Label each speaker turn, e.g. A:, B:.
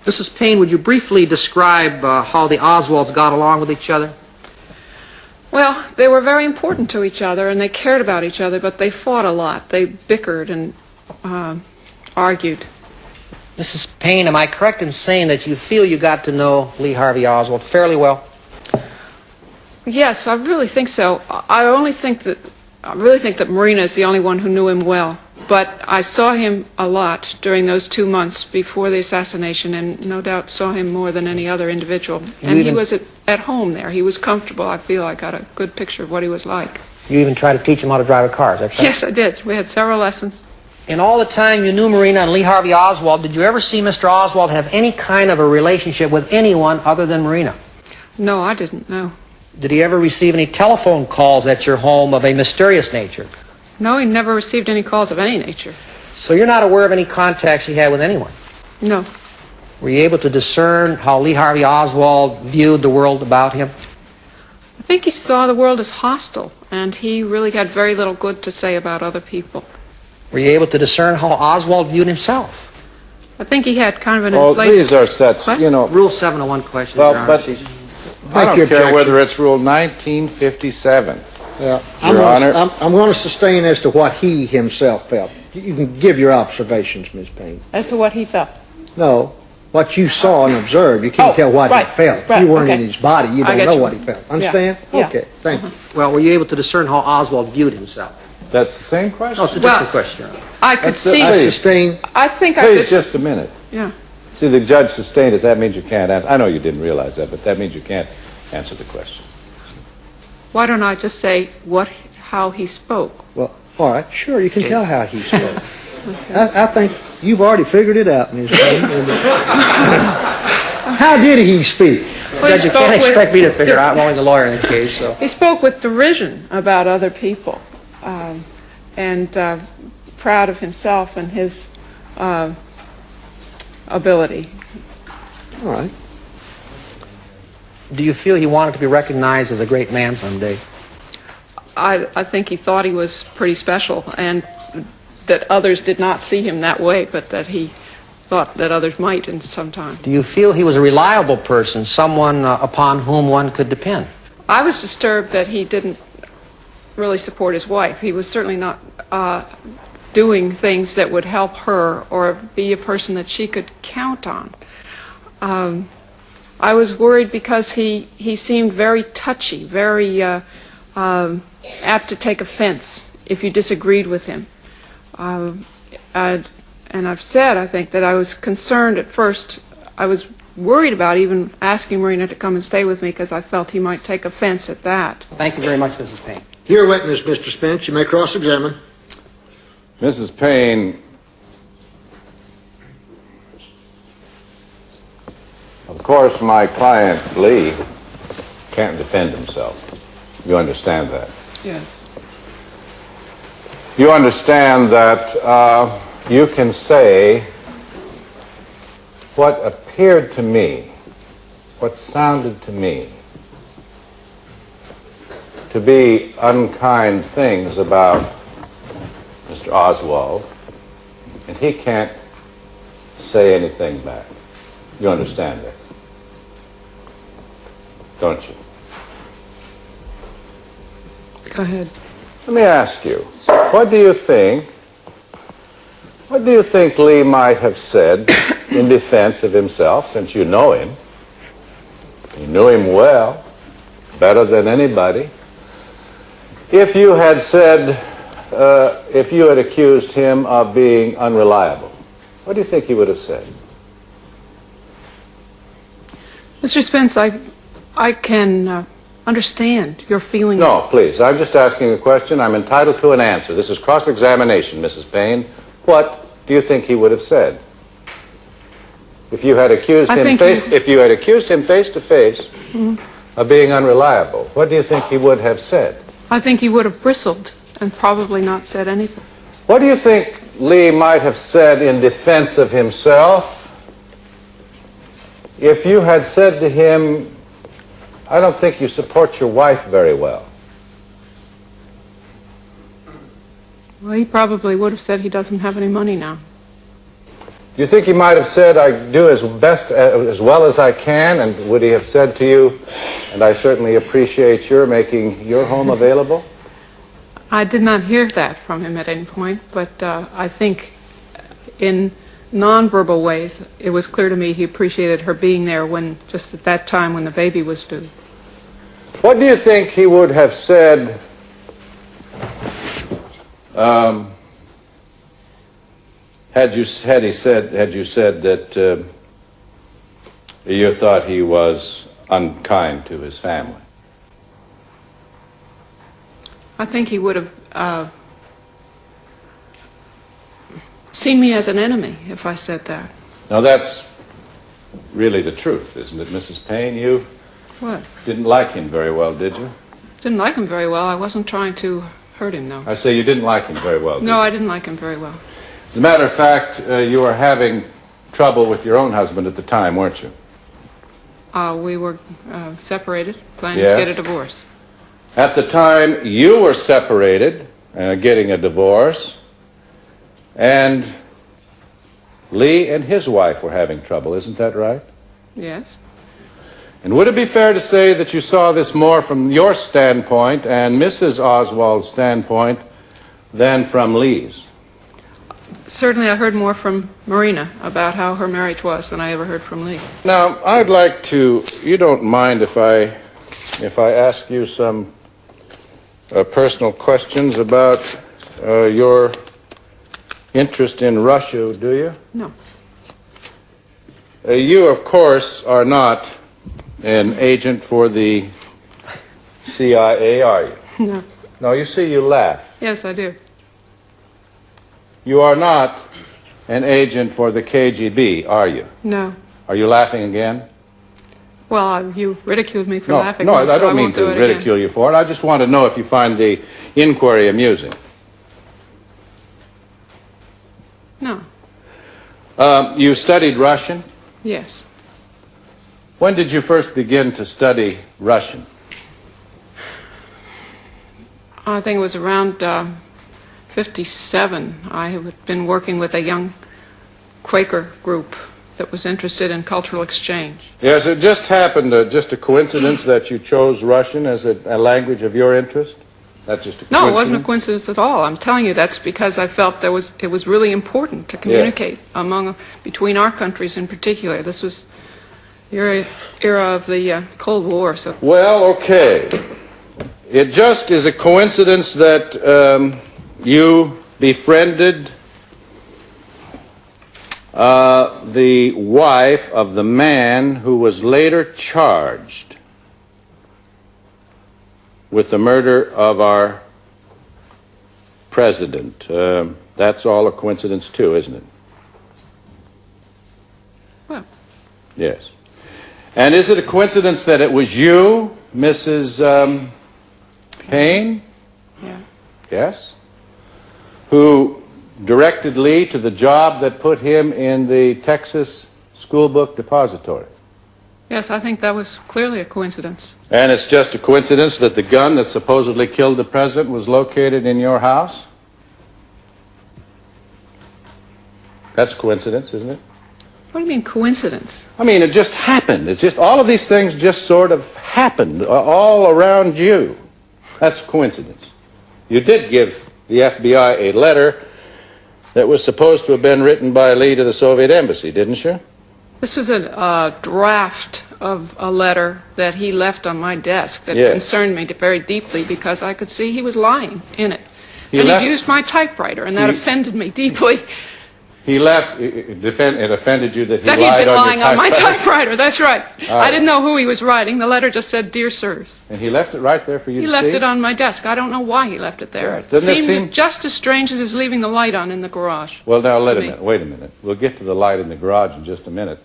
A: Mrs. Paine, would you briefly describe how the Oswalds got along with each other?
B: Well, they were very important to each other, and they cared about each other, but they fought a lot. They bickered and argued.
A: Mrs. Paine, am I correct in saying that you feel you got to know Lee Harvey Oswald fairly well?
B: Yes, I really think so. I really think that Marina is the only one who knew him well. But I saw him a lot during those 2 months before the assassination, and no doubt saw him more than any other individual. And he was at home there. He was comfortable. I feel I got a good picture of what he was like.
A: You even tried to teach him how to drive a car, is that correct?
B: Yes, I did. We had several lessons.
A: In all the time you knew Marina and Lee Harvey Oswald, did you ever see Mr. Oswald have any kind of a relationship with anyone other than Marina?
B: No, I didn't, no.
A: Did he ever receive any telephone calls at your home of a mysterious nature?
B: No, he never received any calls of any nature.
A: So you're not aware of any contacts he had with anyone?
B: No.
A: Were you able to discern how Lee Harvey Oswald viewed the world about him?
B: I think he saw the world as hostile, and he really had very little good to say about other people.
A: Were you able to discern how Oswald viewed himself?
B: I think he had kind of an
C: Well,
B: inflated...
C: these are such,
B: What?
C: you know...
A: Rule 701 question.
C: Well,
A: Your Honor.
C: but I don't care whether it's Rule 1957.
D: Yeah,
C: Your Honor.
D: I'm going to sustain as to what he himself felt. You can give your observations, Ms. Payne.
B: As to what he felt.
D: No, what you saw and observed. You can't tell what
B: right,
D: he felt.
B: right,
D: You weren't
B: okay.
D: in his body. You
B: I
D: don't
B: get
D: know
B: you.
D: what he felt. Understand?
B: Yeah.
D: Okay, thank you.
A: Well, were you able to discern how Oswald viewed himself?
C: That's the same question?
A: No, it's a different question, Your Honor.
B: I could see...
D: I sustain.
B: I think I could...
C: Please, just a minute.
B: Yeah.
C: See, the judge sustained it. That means you can't answer. I know you didn't realize that, but that means you can't answer the question.
B: Why don't I just say how he spoke?
D: Well, all right, sure, you can tell how he spoke. I think you've already figured it out, Ms. Payne. How did he speak?
B: Well,
A: Judge, you can't expect me to figure it out. I'm only the lawyer in the case, so...
B: He spoke with derision about other people, and proud of himself and his ability.
D: All right.
A: Do you feel he wanted to be recognized as a great man someday?
B: I think he thought he was pretty special, and that others did not see him that way, but that he thought that others might in some time.
A: Do you feel he was a reliable person, someone upon whom one could depend?
B: I was disturbed that he didn't really support his wife. He was certainly not doing things that would help her or be a person that she could count on. I was worried because he seemed very touchy, very apt to take offense if you disagreed with him. And I've said, I think, that I was concerned at first. I was worried about even asking Marina to come and stay with me because I felt he might take offense at that.
A: Thank you very much, Mrs. Paine.
D: Your witness, Mr. Spence. You may cross-examine.
C: Mrs. Paine, of course, my client, Lee, can't defend himself. You understand that?
B: Yes.
C: You understand that you can say what appeared to me, what sounded to me, to be unkind things about Mr. Oswald, and he can't say anything back. You understand this, don't you?
B: Go ahead.
C: Let me ask you, what do you think Lee might have said in defense of himself, since you know him? You knew him well, better than anybody. If you had said, if you had accused him of being unreliable, what do you think he would have said?
B: Mr. Spence, I can understand your feeling.
C: No, please. I'm just asking a question. I'm entitled to an answer. This is cross-examination, Mrs. Paine. What do you think he would have said? If you had accused him face to face of being unreliable, what do you think he would have said?
B: I think he would have bristled and probably not said anything.
C: What do you think Lee might have said in defense of himself if you had said to him, I don't think you support your wife very well?
B: Well, he probably would have said he doesn't have any money now.
C: Do you think he might have said, I do as well as I can, and would he have said to you, and I certainly appreciate your making your home available?
B: I did not hear that from him at any point, but I think in nonverbal ways, it was clear to me he appreciated her being there when, just at that time when the baby was due.
C: What do you think he would have said had you said that you thought he was unkind to his family?
B: I think he would have seen me as an enemy if I said that.
C: Now that's really the truth, isn't it, Mrs. Paine? You
B: What?
C: didn't like him very well, did you?
B: Didn't like him very well. I wasn't trying to hurt him, though.
C: I say you didn't like him very well, did
B: No,
C: you?
B: I didn't like him very well.
C: As a matter of fact, you were having trouble with your own husband at the time, weren't you?
B: We were separated, planning
C: Yes.
B: to get a divorce.
C: At the time, you were separated, getting a divorce, and Lee and his wife were having trouble, isn't that right?
B: Yes.
C: And would it be fair to say that you saw this more from your standpoint and Mrs. Oswald's standpoint than from Lee's?
B: Certainly I heard more from Marina about how her marriage was than I ever heard from Lee.
C: Now, I'd like to, you don't mind if I ask you some personal questions about your interest in Russia, do you?
B: No.
C: You, of course, are not an agent for the CIA, are you?
B: No.
C: No, you see, you laugh.
B: Yes, I do.
C: You are not an agent for the KGB, are you?
B: No.
C: Are you laughing again?
B: Well, you ridiculed me for
C: No,
B: laughing
C: no,
B: once,
C: I
B: so
C: don't mean
B: won't
C: to
B: do it
C: ridicule
B: again.
C: you for it. I just want to know if you find the inquiry amusing.
B: No.
C: You studied Russian?
B: Yes.
C: When did you first begin to study Russian?
B: I think it was around 57. I had been working with a young Quaker group that was interested in cultural exchange.
C: Yes, it just happened, just a coincidence that you chose Russian as a language of your interest? That's just a coincidence?
B: No, it wasn't a coincidence at all. I'm telling you that's because I felt it was really important to communicate between our countries in particular. This was the era of the Cold War. So.
C: Well, okay. It just is a coincidence that you befriended the wife of the man who was later charged with the murder of our president. That's all a coincidence too, isn't it?
B: Well.
C: Yes. And is it a coincidence that it was you, Mrs. Paine?
B: Yeah.
C: Yes? Who directed Lee to the job that put him in the Texas school book depository?
B: Yes, I think that was clearly a coincidence.
C: And it's just a coincidence that the gun that supposedly killed the president was located in your house? That's coincidence, isn't it?
B: What do you mean coincidence?
C: I mean, it just happened. It's just all of these things just sort of happened all around you. That's coincidence. You did give the FBI a letter that was supposed to have been written by Lee to the Soviet embassy, didn't you?
B: This was a draft of a letter that he left on my desk that concerned me very deeply because I could see he was lying in it. He used my typewriter, and that offended me deeply.
C: He left, it offended you that he
B: That
C: lied
B: he'd been
C: on
B: lying
C: your
B: on my typewriter, that's right.
C: All
B: I
C: right.
B: didn't know who he was writing. The letter just said, "Dear Sirs."
C: And he left it right there for you
B: He
C: to
B: left
C: see?
B: it on my desk. I don't know why he left it there.
C: Yes.
B: It
C: Doesn't it
B: seemed
C: seem-
B: just as strange as his leaving the light on in the garage.
C: Well, now,
B: to me.
C: wait a minute. We'll get to the light in the garage in just a minute.